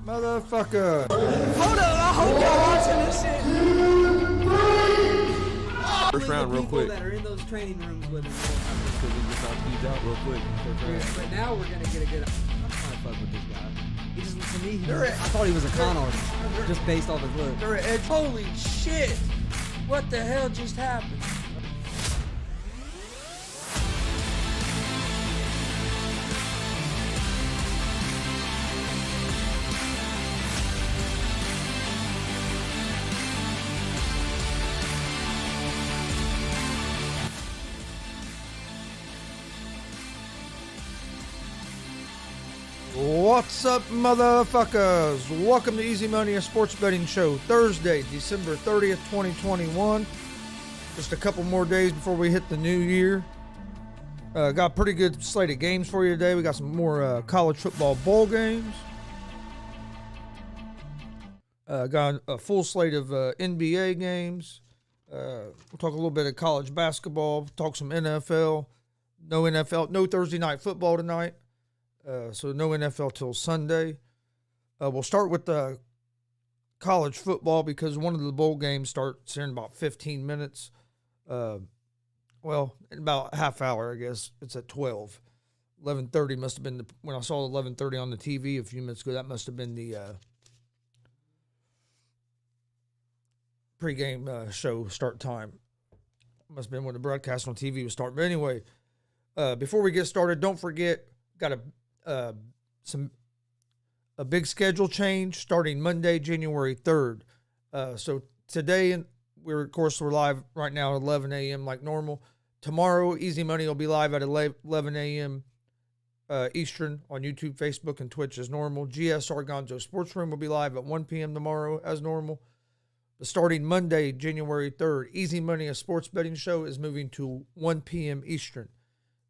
motherfucker? Hold up, I hope y'all watching this shit. First round, real quick. That are in those training rooms with us. Because we just knocked these out real quick. But now we're gonna get a good. I'm trying to fuck with this guy. He just, to me, I thought he was a con artist, just based off his look. Holy shit! What the hell just happened? What's up, motherfuckers? Welcome to Easy Money, a sports betting show. Thursday, December 30th, 2021. Just a couple more days before we hit the new year. Got a pretty good slate of games for you today. We got some more college football bowl games. Got a full slate of NBA games. We'll talk a little bit of college basketball. Talk some NFL. No Thursday night football tonight. So no NFL till Sunday. We'll start with the college football because one of the bowl games starts in about 15 minutes. Well, in about a half hour, I guess. It's at 12. 11:30 must have been when I saw 11:30 on the TV a few minutes ago. That must have been the pregame show start time. Must have been when the broadcast on TV was starting. But anyway, before we get started, don't forget, got a big schedule change starting Monday, January 3rd. So today, we're live right now at 11 a.m. like normal. Tomorrow, Easy Money will be live at 11 a.m. Eastern on YouTube, Facebook, and Twitch as normal. GSR Gonzo Sports Room will be live at 1 p.m. tomorrow as normal. But starting Monday, January 3rd, Easy Money, a sports betting show, is moving to 1 p.m. Eastern.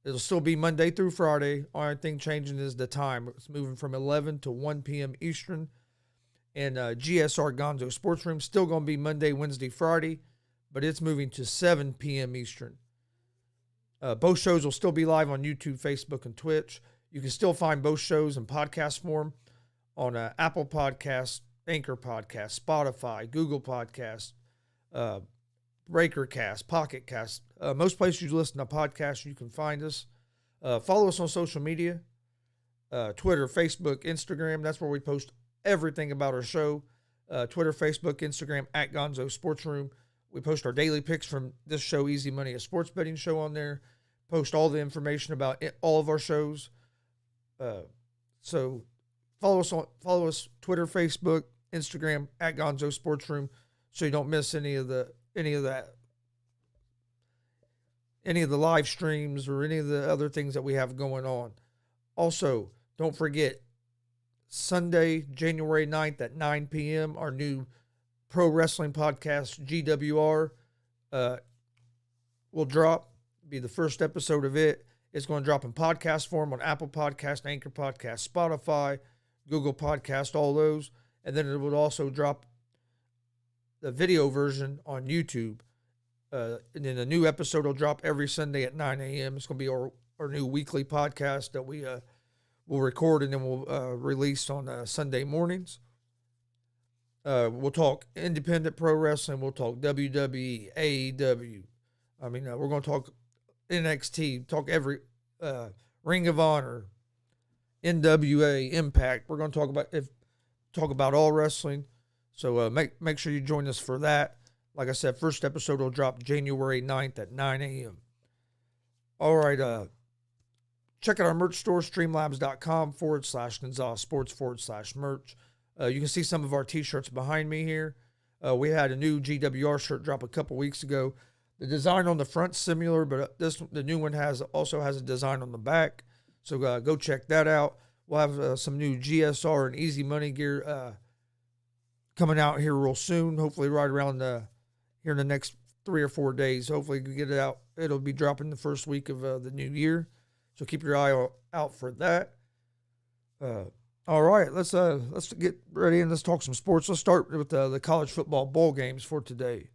It'll still be Monday through Friday. Only thing changing is the time. It's moving from 11 to 1 p.m. Eastern. And GSR Gonzo Sports Room still going to be Monday, Wednesday, Friday, but it's moving to 7 p.m. Eastern. Both shows will still be live on YouTube, Facebook, and Twitch. You can still find both shows in podcast form on Apple Podcasts, Anchor Podcasts, Spotify, Google Podcasts, Breakercast, Pocket Cast. Most places you listen to podcasts, you can find us. Follow us on social media, Twitter, Facebook, Instagram. That's where we post everything about our show. Twitter, Facebook, Instagram, at Gonzo Sports Room. We post our daily picks from this show, Easy Money, a sports betting show on there. Post all the information about all of our shows. So follow us Twitter, Facebook, Instagram, at Gonzo Sports Room, so you don't miss any of the live streams or any of the other things that we have going on. Also, don't forget, Sunday, January 9th at 9 p.m., our new pro wrestling podcast, GWR, will drop. Be the first episode of it. It's going to drop in podcast form on Apple Podcast, Anchor Podcast, Spotify, Google Podcast, all those. And then it would also drop the video version on YouTube. And then a new episode will drop every Sunday at 9 a.m. It's going to be our new weekly podcast that we will record and then we'll release on Sunday mornings. We'll talk independent pro wrestling. We'll talk WWE, AEW. I mean, we're going to talk NXT, talk every Ring of Honor, NWA, Impact. We're going to talk about all wrestling. So make sure you join us for that. Like I said, first episode will drop January 9th at 9 a.m. All right. Check out our merch store, streamlabs.com/Gonzalez Sports/merch. You can see some of our t-shirts behind me here. We had a new GWR shirt drop a couple weeks ago. The design on the front's similar, but the new one also has a design on the back. So go check that out. We'll have some new GSR and Easy Money gear coming out here real soon. Hopefully right around here in the next 3 or 4 days. Hopefully we can get it out. It'll be dropping the first week of the new year. So keep your eye out for that. All right, let's get ready and let's talk some sports. Let's start with the college football bowl games for today.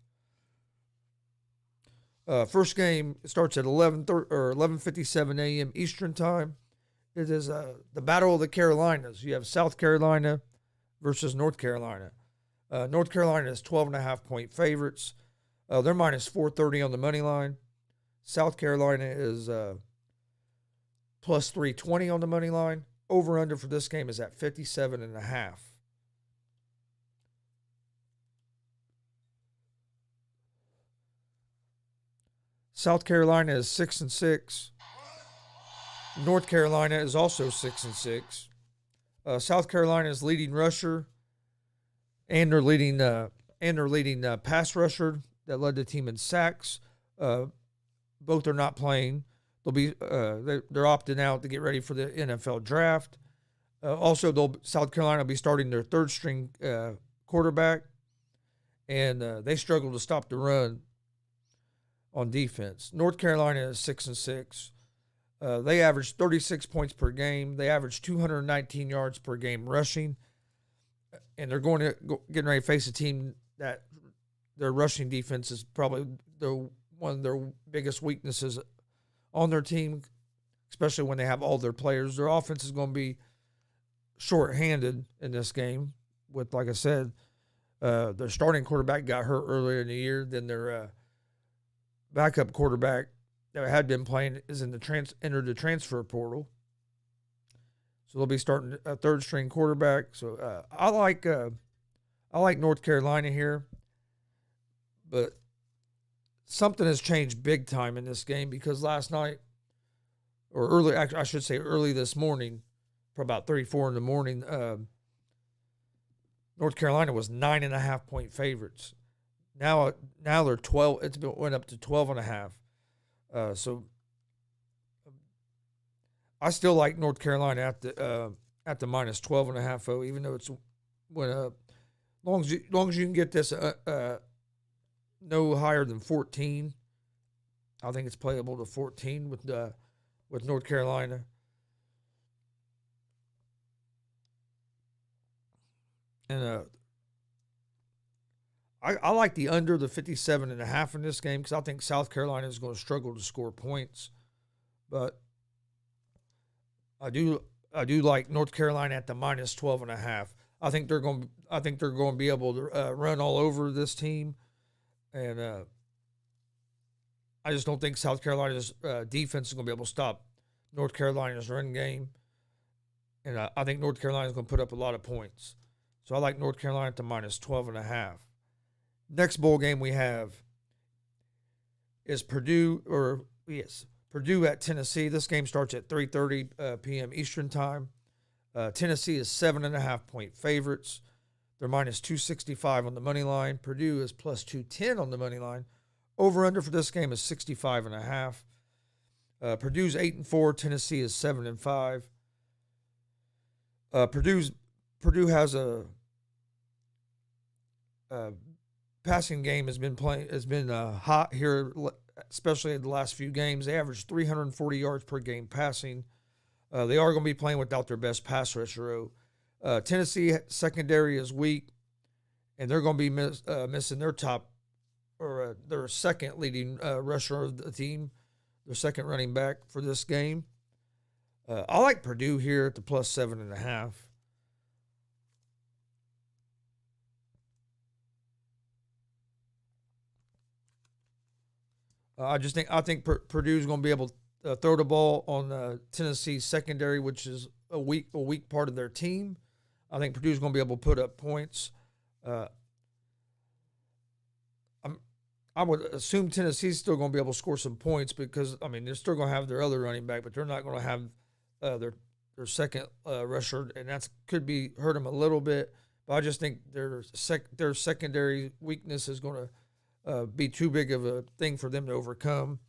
First game starts at 11:57 a.m. Eastern time. It is the Battle of the Carolinas. You have South Carolina versus North Carolina. North Carolina is 12.5-point favorites. They're minus 430 on the money line. South Carolina is plus 320 on the money line. Over under for this game is at 57.5. South Carolina is 6-6. North Carolina is also 6-6. South Carolina's leading rusher and their leading pass rusher that led the team in sacks. Both are not playing. They'll be they're opting out to get ready for the NFL draft. Also, South Carolina will be starting their third string quarterback, and they struggle to stop the run on defense. North Carolina is 6-6. They average 36 points per game. They average 219 yards per game rushing, and they're getting ready to face a team that their rushing defense is probably one of their biggest weaknesses on their team, especially when they have all their players. Their offense is going to be short-handed in this game. With, like I said, their starting quarterback got hurt earlier in the year. Then their backup quarterback that had been playing is entered the transfer portal. So they'll be starting a third string quarterback. So I like North Carolina here, but something has changed big time in this game because last night, or early this morning, for about 3-4 in the morning, North Carolina was 9.5-point favorites. Now they're 12. Went up to 12.5. So I still like North Carolina at the minus 12.5. Oh, even though it's went up, long as you can get this no higher than 14, I think it's playable to 14 with North Carolina. And I like the under the 57.5 in this game because I think South Carolina is going to struggle to score points. But I do like North Carolina at the minus 12.5. I think they're going to be able to run all over this team, and I just don't think South Carolina's defense is going to be able to stop North Carolina's run game. And I think North Carolina is going to put up a lot of points. So I like North Carolina at the minus 12.5. Next bowl game we have is Purdue at Tennessee. This game starts at 3:30 p.m. Eastern time. Tennessee is 7.5-point favorites. They're minus 265 on the money line. Purdue is plus 210 on the money line. Over under for this game is 65.5. Purdue's 8-4. Tennessee is 7-5. Purdue has a passing game has been hot here, especially in the last few games. They average 340 yards per game passing. They are going to be playing without their best pass rusher. Tennessee secondary is weak, and they're going to be missing their their second leading rusher of the team, their second running back for this game. I like Purdue here at the plus 7.5. I think Purdue's going to be able to throw the ball on Tennessee's secondary, which is a weak part of their team. I think Purdue's going to be able to put up points. I would assume Tennessee's still going to be able to score some points because they're still going to have their other running back, but they're not going to have their second rusher, and that could hurt them a little bit. But I just think their secondary weakness is going to be too big of a thing for them to overcome.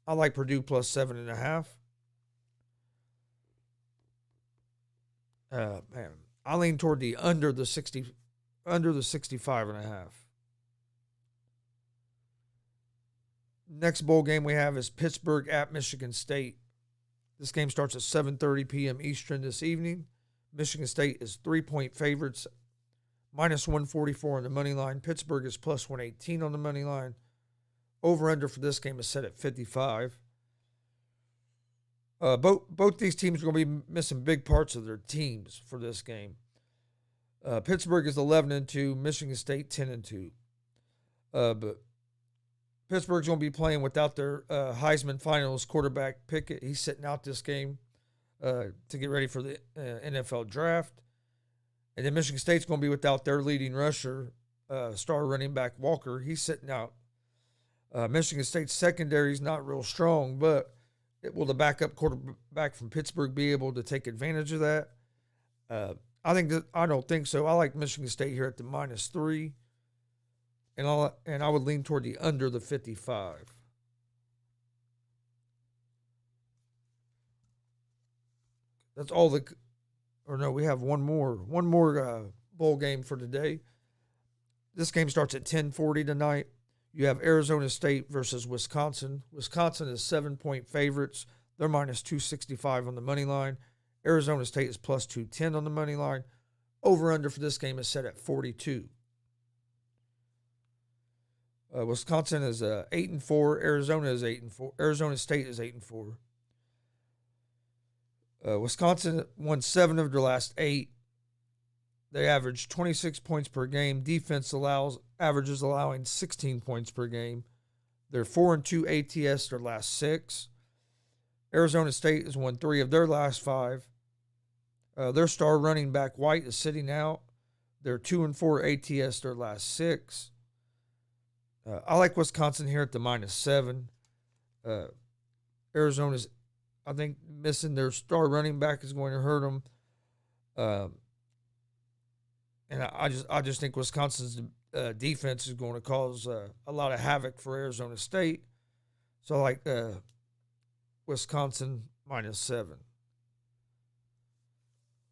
I like Purdue plus 7.5. Man, I lean toward the under the 65.5. Next bowl game we have is Pittsburgh at Michigan State. This game starts at 7:30 p.m. Eastern this evening. Michigan State is 3-point favorites, minus 144 on the money line. Pittsburgh is plus 118 on the money line. Over-under for this game is set at 55. Both these teams are going to be missing big parts of their teams for this game. Pittsburgh is 11-2. Michigan State 10-2. But Pittsburgh's going to be playing without their Heisman finalist quarterback Pickett. He's sitting out this game to get ready for the NFL draft. And then Michigan State's going to be without their leading rusher, star running back Walker. He's sitting out. Michigan State's secondary is not real strong, but will the backup quarterback from Pittsburgh be able to take advantage of that? I don't think so. I like Michigan State here at the -3, and I would lean toward the under the 55. That's all we have one more bowl game for today. This game starts at 10:40 tonight. You have Arizona State versus Wisconsin. Wisconsin is 7-point favorites. They're -265 on the money line. Arizona State is +210 on the money line. Over-under for this game is set at 42. Wisconsin is 8-4. Arizona is 8-4. Arizona State is 8-4. Wisconsin won 7 of their last 8. They average 26 points per game. Defense averages allowing 16 points per game. They're 4-2 ATS their last 6. Arizona State has won 3 of their last 5. Their star running back White is sitting out. They're 2-4 ATS their last 6. I like Wisconsin here at the -7. Arizona's, I think, missing their star running back is going to hurt them. And I just think Wisconsin's defense is going to cause a lot of havoc for Arizona State. So I like Wisconsin -7.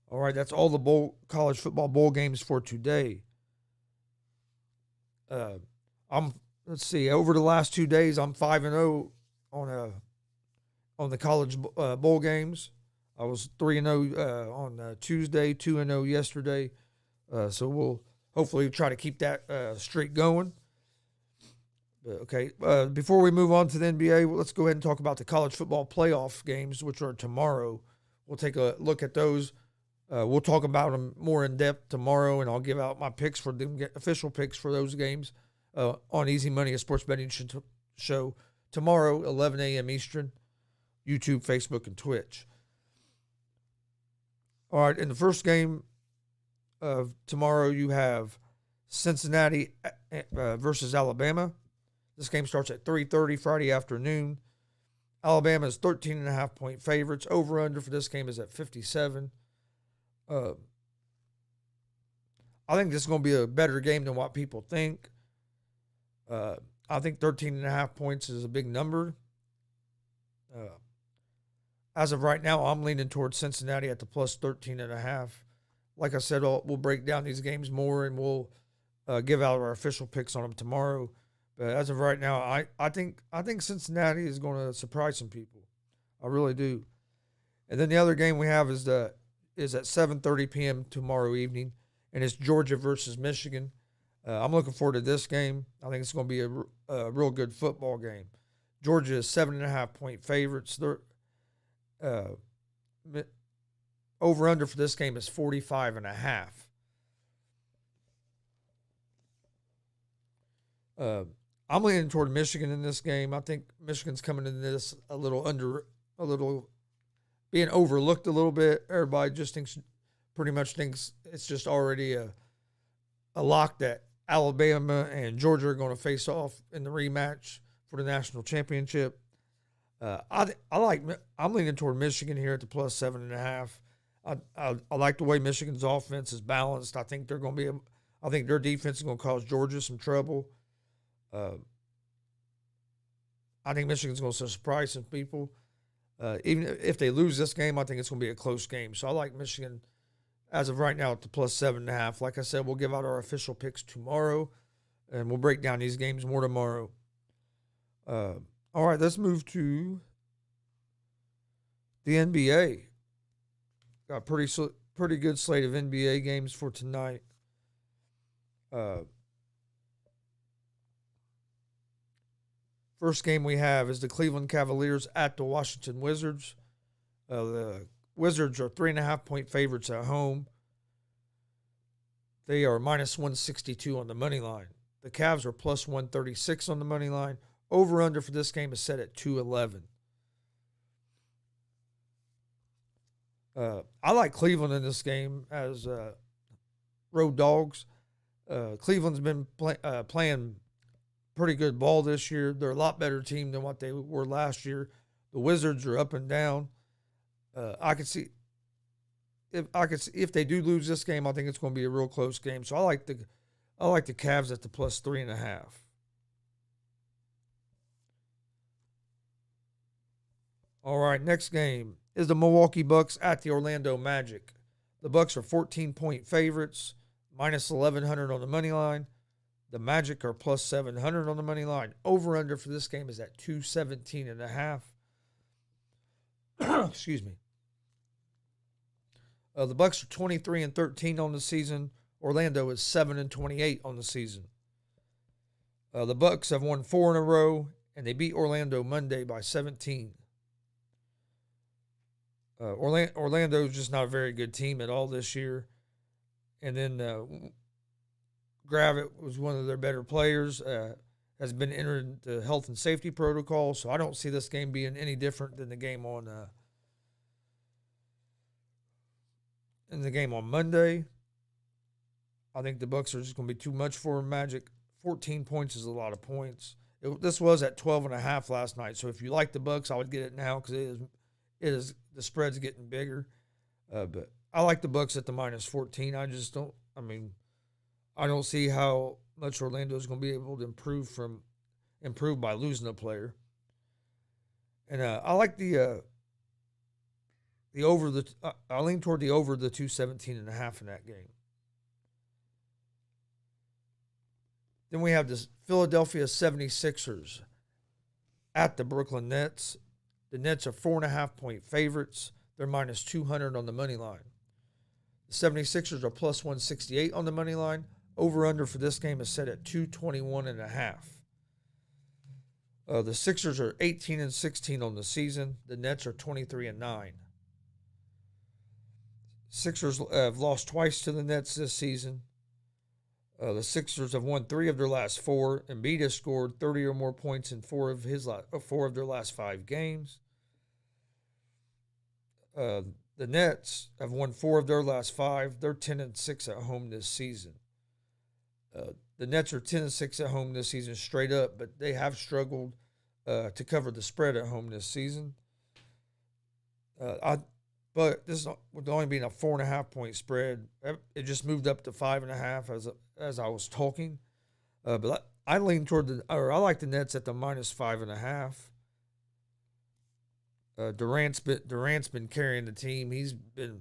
All right, that's all the college football bowl games for today. Let's see. Over the last 2 days, I'm 5-0 on the college bowl games. I was 3-0 on Tuesday, 2-0 yesterday. So we'll hopefully try to keep that streak going. Okay. Before we move on to the NBA, let's go ahead and talk about the college football playoff games, which are tomorrow. We'll take a look at those. We'll talk about them more in depth tomorrow, and I'll give out my picks for them, official picks for those games on Easy Money, a sports betting show tomorrow, 11 a.m. Eastern, YouTube, Facebook, and Twitch. All right, in the first game of tomorrow, you have Cincinnati versus Alabama. This game starts at 3:30 Friday afternoon. Alabama is 13.5-point favorites. Over-under for this game is at 57. I think this is going to be a better game than what people think. I think 13.5 points is a big number. As of right now, I'm leaning towards Cincinnati at the plus 13.5. Like I said, we'll break down these games more, and we'll give out our official picks on them tomorrow. But as of right now, I think Cincinnati is going to surprise some people. I really do. And then the other game we have is at 7:30 p.m. tomorrow evening, and it's Georgia versus Michigan. I'm looking forward to this game. I think it's going to be a real good football game. Georgia is 7.5-point favorites. They're over-under for this game is 45.5. I'm leaning toward Michigan in this game. I think Michigan's coming into this a little being overlooked a little bit. Everybody just pretty much thinks it's just already a lock that Alabama and Georgia are going to face off in the rematch for the national championship. I'm leaning toward Michigan here at the plus 7.5. I like the way Michigan's offense is balanced. I think their defense is going to cause Georgia some trouble. I think Michigan's going to surprise some people. Even if they lose this game, I think it's going to be a close game. So I like Michigan as of right now at the plus 7.5. Like I said, we'll give out our official picks tomorrow, and we'll break down these games more tomorrow. All right, let's move to the NBA. Got a pretty good slate of NBA games for tonight. First game we have is the Cleveland Cavaliers at the Washington Wizards. The Wizards are 3.5-point favorites at home. They are minus 162 on the money line. The Cavs are plus 136 on the money line. Over under for this game is set at 211. I like Cleveland in this game as road dogs. Cleveland's been playing pretty good ball this year. They're a lot better team than what they were last year. The Wizards are up and down. I could see if they do lose this game, I think it's going to be a real close game. So I like the Cavs at the plus 3.5. All right, next game is the Milwaukee Bucks at the Orlando Magic. The Bucks are 14-point favorites, minus 1,100 on the money line. The Magic are plus 700 on the money line. Over under for this game is at 217.5. Excuse me. The Bucks are 23-13 on the season. Orlando is 7-28 on the season. The Bucks have won 4 in a row, and they beat Orlando Monday by 17. Orlando is just not a very good team at all this year. And then Gravett was one of their better players, has been entered the health and safety protocol, so I don't see this game being any different than the game on Monday. I think the Bucks are just going to be too much for Magic. 14 points is a lot of points. This was at 12.5 last night, so if you like the Bucks, I would get it now because it is the spread's getting bigger. But I like the Bucks at the minus 14. I don't see how much Orlando is going to be able to improve by losing a player. And I like the over the. I lean toward the over the 217.5 in that game. Then we have the Philadelphia 76ers at the Brooklyn Nets. The Nets are 4.5-point favorites. They're minus 200 on the money line. The 76ers are plus 168 on the money line. Over-under for this game is set at 221.5. The Sixers are 18-16 on the season. The Nets are 23-9. Sixers have lost twice to the Nets this season. The Sixers have won 3 of their last 4. Embiid has scored 30 or more points in 4 of their last 5 games. The Nets have won 4 of their last 5. They're 10-6 at home this season. The Nets are 10-6 at home this season straight up, but they have struggled to cover the spread at home this season. But this with only being a 4.5-point spread, it just moved up to 5.5 as I was talking. But I lean toward I like the Nets at the minus 5.5. Durant's been carrying the team. He's been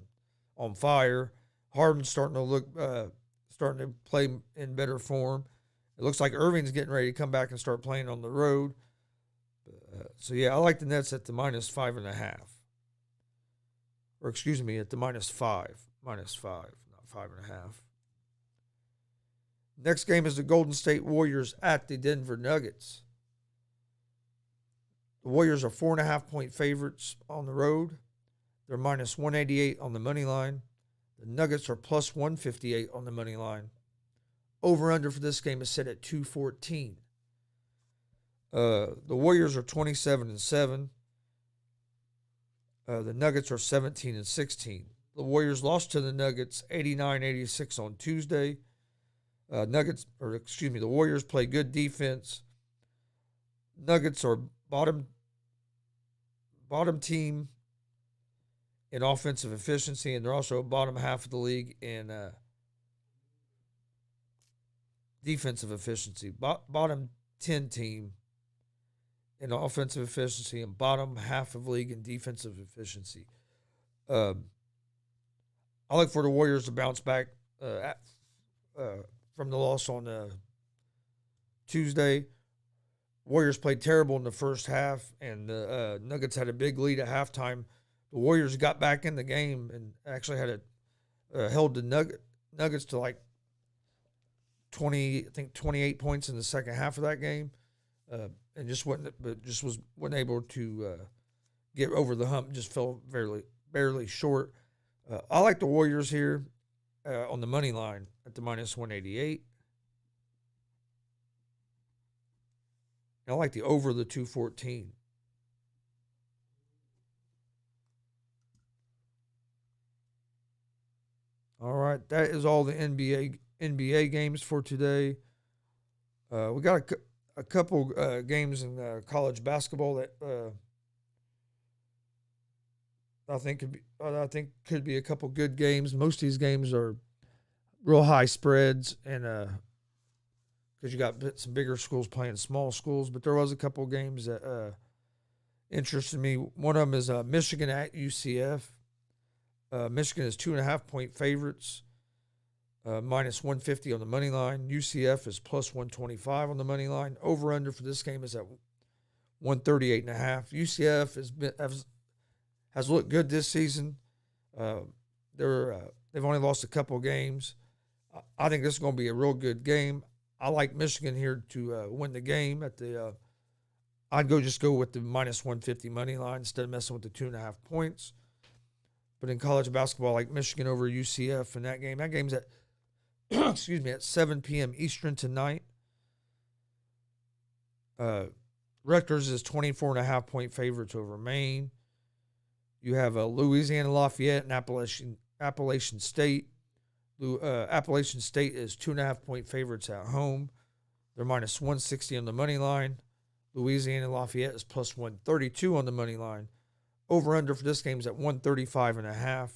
on fire. Harden's starting to play in better form. It looks like Irving's getting ready to come back and start playing on the road. I like the Nets at the minus 5.5. Or excuse me, at the minus 5, not 5.5. Next game is the Golden State Warriors at the Denver Nuggets. The Warriors are 4.5-point favorites on the road. They're minus 188 on the money line. The Nuggets are plus 158 on the money line. Over-under for this game is set at 214. The Warriors are 27-7. The Nuggets are 17-16. The Warriors lost to the Nuggets 89-86 on Tuesday. The Warriors play good defense. Nuggets are bottom team in offensive efficiency, and they're also bottom half of the league in defensive efficiency. Bottom 10 team in offensive efficiency and bottom half of the league in defensive efficiency. I look for the Warriors to bounce back from the loss on Tuesday. Warriors played terrible in the first half, and the Nuggets had a big lead at halftime. The Warriors got back in the game and actually held the Nuggets to like 28 points in the second half of that game, and just wasn't able to get over the hump. Just fell barely short. I like the Warriors here on the money line at the minus 188. I like the over the 214. All right, that is all the NBA games for today. We got a couple games in college basketball that I think could be a couple good games. Most of these games are real high spreads, and because you got some bigger schools playing small schools, but there was a couple games that interested me. One of them is Michigan at UCF. Michigan is 2.5-point favorites, minus 150 on the money line. UCF is plus 125 on the money line. Over under for this game is at 138.5. UCF has looked good this season. They've only lost a couple games. I think this is going to be a real good game. I like Michigan here to win the game. I'd go with the minus 150 money line instead of messing with the 2.5 points. But in college basketball, I like Michigan over UCF in that game. That game's at excuse me, at 7 p.m. Eastern tonight. Rutgers is 24.5-point favorites over Maine. You have Louisiana Lafayette and Appalachian State. Appalachian State is 2.5-point favorites at home. They're minus 160 on the money line. Louisiana Lafayette is plus 132 on the money line. Over under for this game is at 135.5.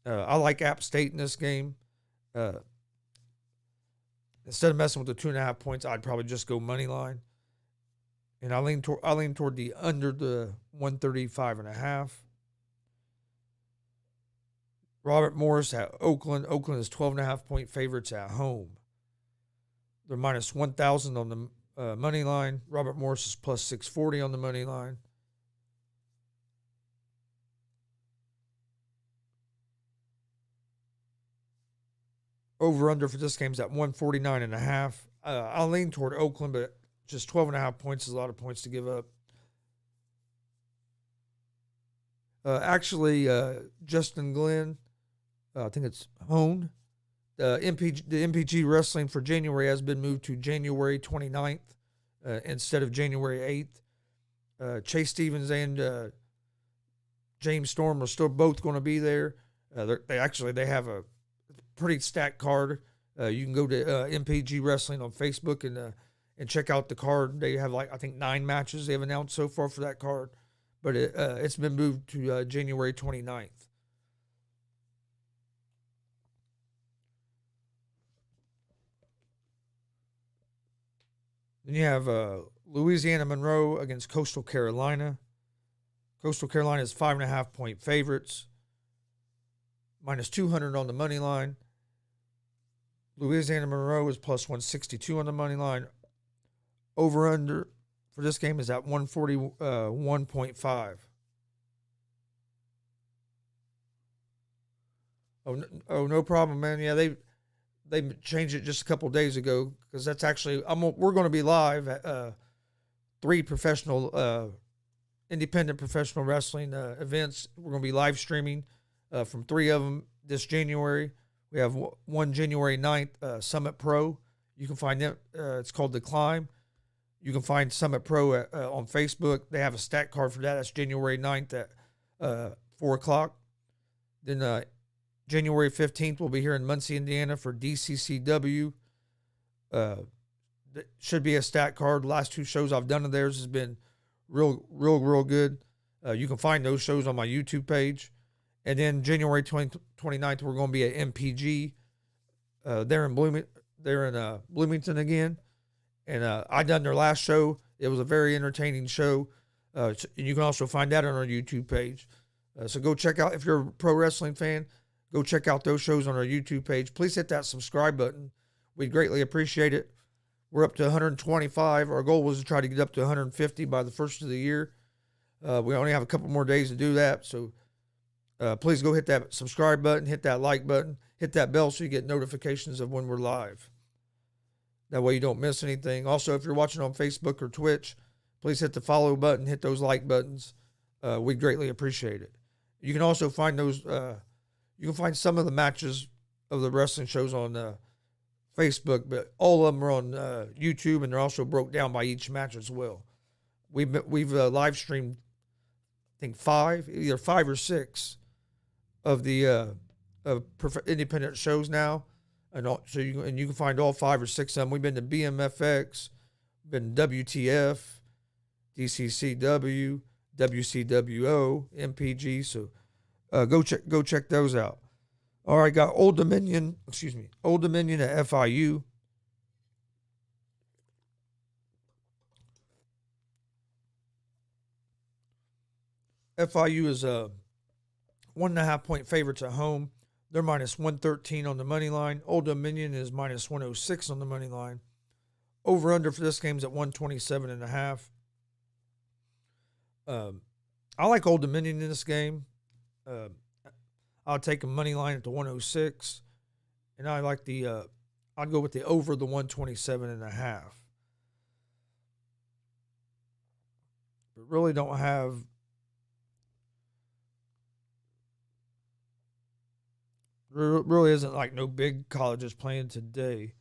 I like App State in this game. Instead of messing with the 2.5 points, I'd probably just go money line. And I lean toward the under the 135.5. Robert Morris at Oakland. Oakland is 12.5-point favorites at home. They're minus 1,000 on the money line. Robert Morris is plus 640 on the money line. Over under for this game is at 149.5. I'll lean toward Oakland, but just 12.5 points is a lot of points to give up. Justin Glenn, I think it's Hone. The MPG wrestling for January has been moved to January 29th instead of January 8th. Chase Stevens and James Storm are still both going to be there. They have a pretty stacked card. You can go to MPG Wrestling on Facebook and check out the card. They have I think 9 matches they've announced so far for that card, but it's been moved to January 29th. Then you have Louisiana Monroe against Coastal Carolina. Coastal Carolina is 5.5-point favorites, minus 200 on the money line. Louisiana Monroe is plus 162 on the money line. Over under for this game is at 141.5. Oh, no problem, man. Yeah, they changed it just a couple days ago because that's actually we're going to be live at 3 professional independent professional wrestling events. We're going to be live streaming from 3 of them this January. We have one January 9th, Summit Pro. You can find them. It's called The Climb. You can find Summit Pro on Facebook. They have a stat card for that. That's January 9th at 4 o'clock. Then January 15th, we'll be here in Muncie, Indiana for DCCW. Should be a stat card. The last 2 shows I've done of theirs has been real good. You can find those shows on my YouTube page. And then January 29th, we're going to be at MPG. They're in Bloomington again. And I done their last show. It was a very entertaining show. And you can also find that on our YouTube page. So go check out, if you're a pro wrestling fan, go check out those shows on our YouTube page. Please hit that subscribe button. We'd greatly appreciate it. We're up to 125. Our goal was to try to get up to 150 by the first of the year. We only have a couple more days to do that. So please go hit that subscribe button, hit that like button, hit that bell so you get notifications of when we're live. That way you don't miss anything. Also, if you're watching on Facebook or Twitch, please hit the follow button, hit those like buttons. We'd greatly appreciate it. You can also find those, you can find some of the matches of the wrestling shows on Facebook, but all of them are on YouTube, and they're also broke down by each match as well. We've live streamed, I think either five or six of the independent shows now, and so you can find all 5 or 6 of them. We've been to BMFX, been to WTF, DCCW, WCWO, MPG. So go check those out. All right, got Old Dominion at FIU. FIU is 1.5 point favorites at home. They're minus 113 on the money line. Old Dominion is minus 106 on the money line. Over under for this game is at 127.5. I like Old Dominion in this game. I'll take a money line at the 106, and I like I'll go with the over the 127.5. But really don't have. Really isn't like no big colleges playing today.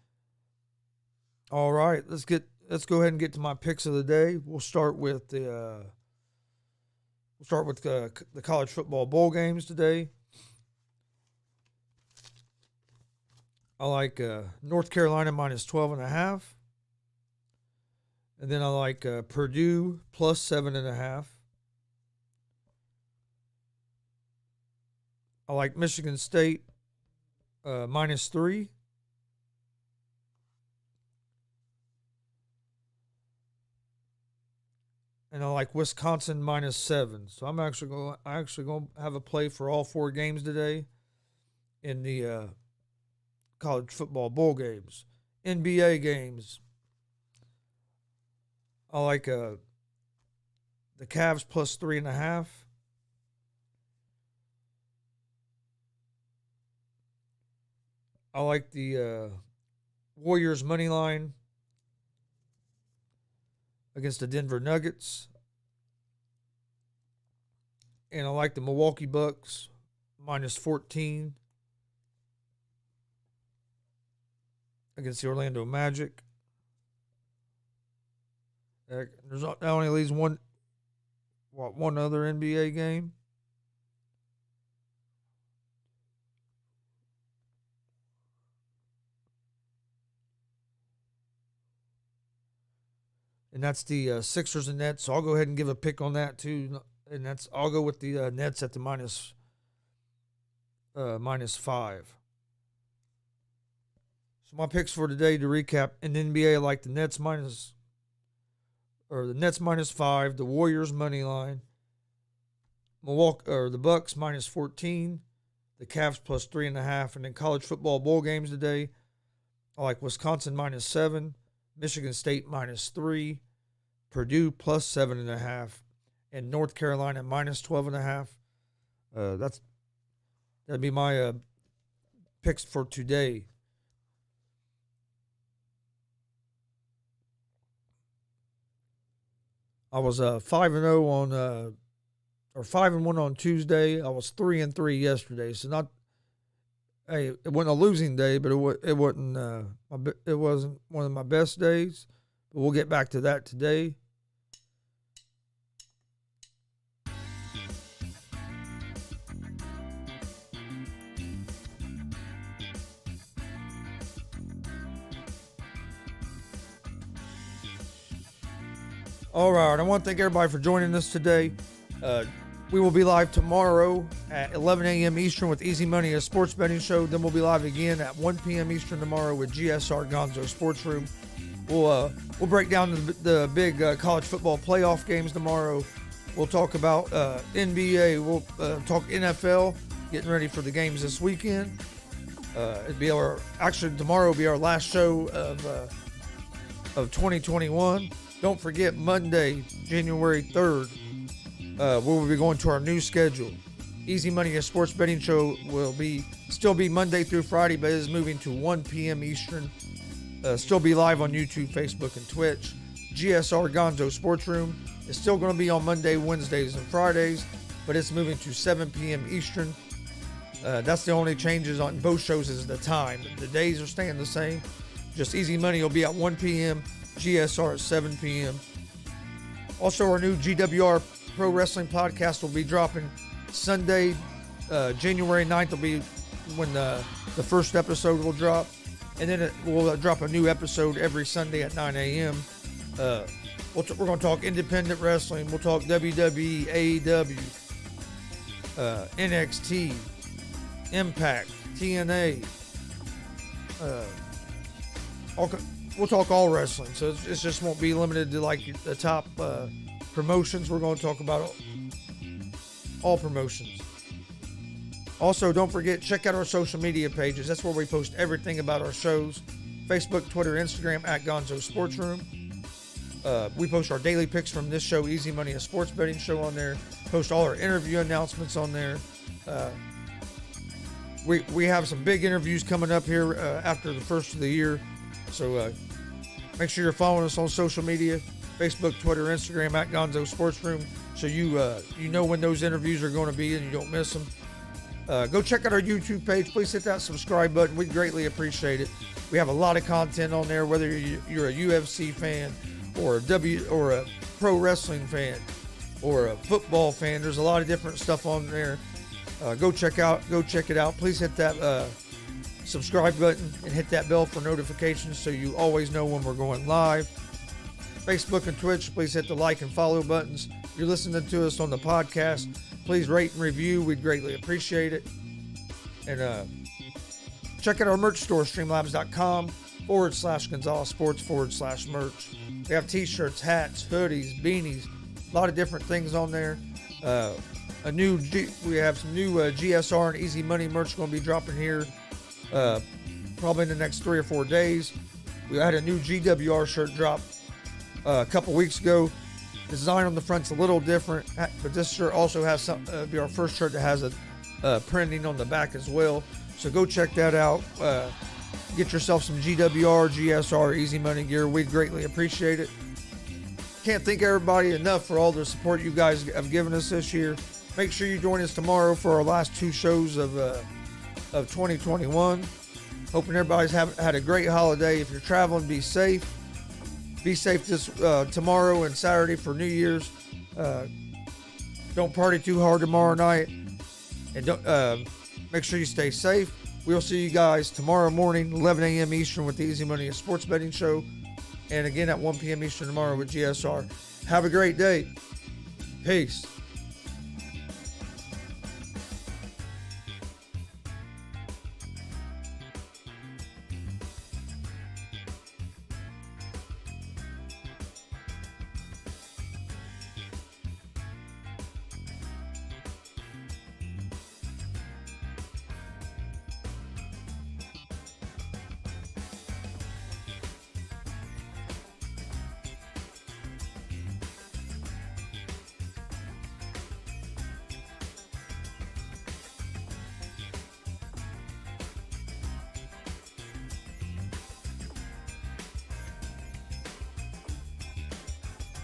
All right, let's go ahead and get to my picks of the day. We'll start with the college football bowl games today. I like North Carolina minus 12.5, and then I like Purdue plus 7.5. I like Michigan State minus 3. And I like Wisconsin minus 7. So I'm actually going to have a play for all 4 games today in the college football bowl games. NBA games. I like the Cavs plus 3.5. I like the Warriors money line against the Denver Nuggets. And I like the Milwaukee Bucks minus 14 against the Orlando Magic. That only leaves one other NBA game. And that's the Sixers and Nets. So I'll go ahead and give a pick on that too. And I'll go with the Nets at the minus 5. So my picks for today, to recap, in the NBA, I like the Nets minus 5, the Warriors money line, the Bucks minus 14, the Cavs plus 3.5, and then college football bowl games today, I like Wisconsin minus 7, Michigan State minus 3, Purdue plus 7.5, and North Carolina minus 12.5. That'd be my picks for today. I was 5-0 on or 5-1 on Tuesday. I was 3-3 yesterday. So it wasn't a losing day, but it wasn't one of my best days. But we'll get back to that today. All right, I want to thank everybody for joining us today. We will be live tomorrow at 11 a.m. Eastern with Easy Money, a sports betting show. Then we'll be live again at 1 p.m. Eastern tomorrow with GSR Gonzo Sports Room. We'll break down the big college football playoff games tomorrow. We'll talk about NBA. We'll talk NFL, getting ready for the games this weekend. Tomorrow will be our last show of 2021. Don't forget Monday, January 3rd, we'll be going to our new schedule. Easy Money, a sports betting show, will still be Monday through Friday, but it is moving to 1 p.m. Eastern. Still be live on YouTube, Facebook, and Twitch. GSR Gonzo Sports Room is still going to be on Monday, Wednesdays, and Fridays, but it's moving to 7 p.m. Eastern. That's the only changes on both shows is the time. The days are staying the same. Just Easy Money will be at 1 p.m., GSR at 7 p.m. Also, our new GWR Pro Wrestling podcast will be dropping Sunday, January 9th will be when the first episode will drop. And then we'll drop a new episode every Sunday at 9 a.m. We're going to talk independent wrestling. We'll talk WWE, AEW, NXT, Impact, TNA. We'll talk all wrestling. So it just won't be limited to like the top promotions. We're going to talk about all promotions. Also, don't forget, check out our social media pages. That's where we post everything about our shows. Facebook, Twitter, Instagram, at Gonzo Sports Room. We post our daily picks from this show, Easy Money, a sports betting show, on there. Post all our interview announcements on there. We have some big interviews coming up here after the first of the year. So make sure you're following us on social media, Facebook, Twitter, Instagram, at Gonzo Sports Room, so you know when those interviews are going to be and you don't miss them. Go check out our YouTube page. Please hit that subscribe button. We'd greatly appreciate it. We have a lot of content on there, whether you're a UFC fan or a pro wrestling fan or a football fan. There's a lot of different stuff on there. Go check it out. Please hit that subscribe button and hit that bell for notifications so you always know when we're going live. Facebook and Twitch, please hit the like and follow buttons. If you're listening to us on the podcast, please rate and review. We'd greatly appreciate it. And check out our merch store, streamlabs.com/Gonzalez Sports/merch. We have t-shirts, hats, hoodies, beanies, a lot of different things on there. We have some new GSR and Easy Money merch going to be dropping here probably in the next 3 or 4 days. We had a new GWR shirt drop a couple weeks ago. Design on the front's a little different, but this shirt also has be our first shirt that has a printing on the back as well. So go check that out. Get yourself some GWR, GSR, Easy Money gear. We'd greatly appreciate it. Can't thank everybody enough for all the support you guys have given us this year. Make sure you join us tomorrow for our last 2 shows of 2021. Hoping everybody's had a great holiday. If you're traveling, be safe. Be safe this tomorrow and Saturday for New Year's. Don't party too hard tomorrow night, and don't make sure you stay safe. We'll see you guys tomorrow morning, 11 a.m. Eastern, with the Easy Money, a sports betting show, and again at 1 p.m. Eastern tomorrow with GSR. Have a great day. Peace.